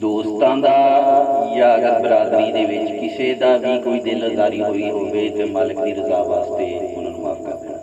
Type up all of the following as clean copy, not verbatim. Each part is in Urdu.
ਦੋਸਤਾਂ ਦਾ ਜਾਂ ਅਗਰ ਬਰਾਦਰੀ ਦੇ ਵਿੱਚ ਕਿਸੇ ਦਾ ਵੀ ਕੋਈ ਦਿਲ ਅਜ਼ਾਰੀ ਹੋਈ ਹੋਵੇ ਤੇ ਮਾਲਕ ਦੀ ਰਜ਼ਾ ਵਾਸਤੇ ਉਹਨਾਂ ਨੂੰ ਮਾਫ ਕਰ ਦੇਣਾ।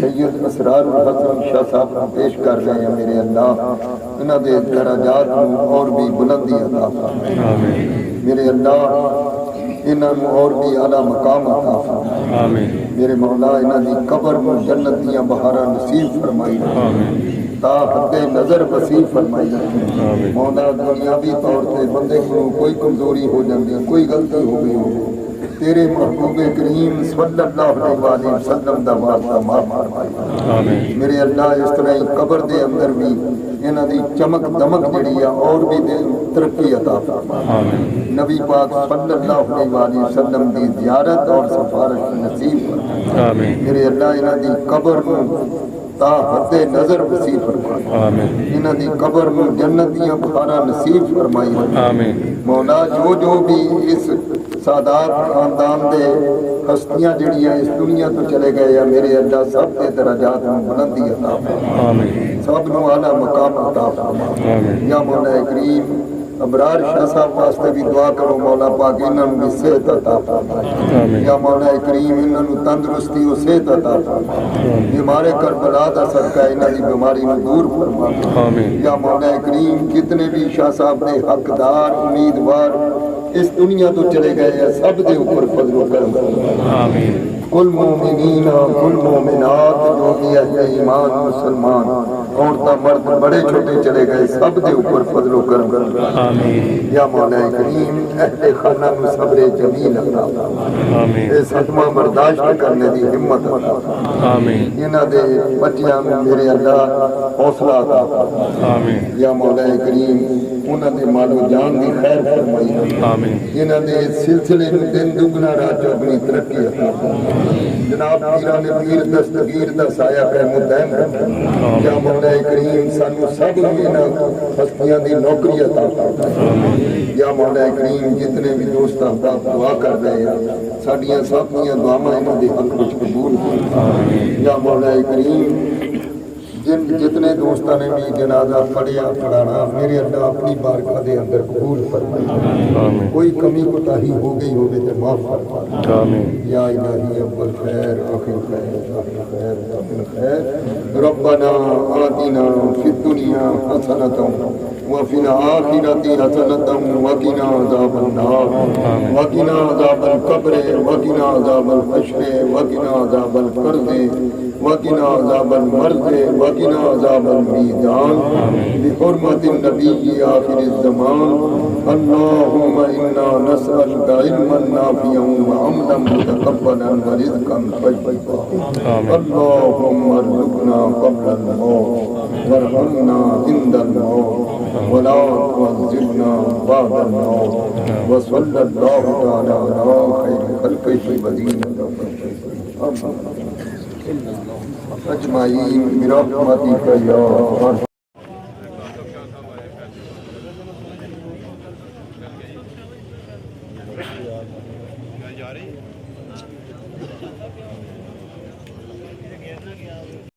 سید اسرار الحسن شاہ صاحب کو پیش کر رہے ہیں میرے اللہ انہاں دے درجات نو اور بھی بلندی عطا فرما میرے اللہ انہاں نو اور بھی اعلیٰ مقام عطا فرما میرے مولا انہاں دی قبر میں جنت دیاں بہاراں نصیب فرمائی تا حد نظر وسیع فرمائی مولا دنیاوی طور سے بندے کو کوئی کمزوری ہو جاندی کوئی غلطی ہو گئی ہو تیرے محبوب کریم صلی اللہ علیہ وسلم دا واسطہ معاف فرمائی میرے اللہ اس طرح ہی قبر دے اندر بھی انہاں دی چمک دمک جڑی ہے اور بھی دے ترقی عطا فرما نبی پاک صلی اللہ علیہ وسلم دی زیارت اور سفارش نصیب فرما میرے اللہ انہاں دی قبر میں تا حد نظر وسیع فرمائی انہاں دی قبر میں جنت دیاں بہاراں نصیب فرمائی مولا جو بھی اس سادات خاندان دے ہستیاں جڑیاں اس دنیا تو چلے گئے یا میرے اللہ سب کے درجات میں بلندی عطا فرما سب نو اعلیٰ مقام عطا فرما یا مولا کریم ابرار شاہ صاحب واسطے بھی دعا کرو مولا پاک انہاں نو بھی صحت عطا فرما یا مولا کریم انہاں نو تندرستی و صحت عطا فرما بیمار کربلا دا صدقہ انہاں دی بیماری نو دور فرما یا مولا کریم جتنے بھی شاہ صاحب دے حقدار امیدوار اس دنیا تو چلے گئے ہیں سب دے اوپر فضل و کرم آمین کل مومنین کل مومنات جو بھی اہل ایمان مسلمان عورتاں مرد بڑے چھوٹے چلے گئے سب دے اوپر فضل و کرم آمین یا مولا کریم اہل خانہ میں صبر جمیل عطا آمین اے صدمہ برداشت کرنے دی ہمت عطا آمین انہاں دے بچیاں میرے اللہ حوصلہ عطا آمین یا مولا کریم انہاں دے مال و جان دی خیر فرمائی آمین انہاں دے سلسلے میں دن دگنا رات چوگنی ترقی عطا جناب پیران پیر دستگیر دا سایہ قیمت دین یا مولا کریم سانو سب انہاں ہستیاں دی نوکری عطا یا مولا کریم جتنے بھی دوست احباب دعا کر رہے ہیں ساڈیاں ساتھیاں دعاواں انہاں دے حق وچ قبول یا مولا کریم جتنے دوستاں نے بھی جنازہ پڑھیا پڑھانا میرے اللہ اپنی بارگاہ دے اندر قبول فرمائے کوئی کمی کوتاہی ہو گئی ہوگی تو معاف فرما یا الہی اول خیر آخر خیر آخر خیر آخر خیر ربنا آتنا فی الدنیا حسنۃ وفی الآخرۃ حسنۃ وقنا عذاب النار وقنا عذاب القبر وقنا عذاب الحشر وقنا عذاب القرض وقنا عذاب المرض وقنا عذاب الميدان بحرمة النبي آخر الزمان اللهم إنا نسألك علما نافعا وعملا متقبلا ورزقا طيبا اللهم ارزقنا قبل الموت وارحمنا عند الموت ولا تعذبنا بعد الموت وصلى الله تعالى على خير خلقه وزينته اجمعین برحمتک یا ارحم جا رہی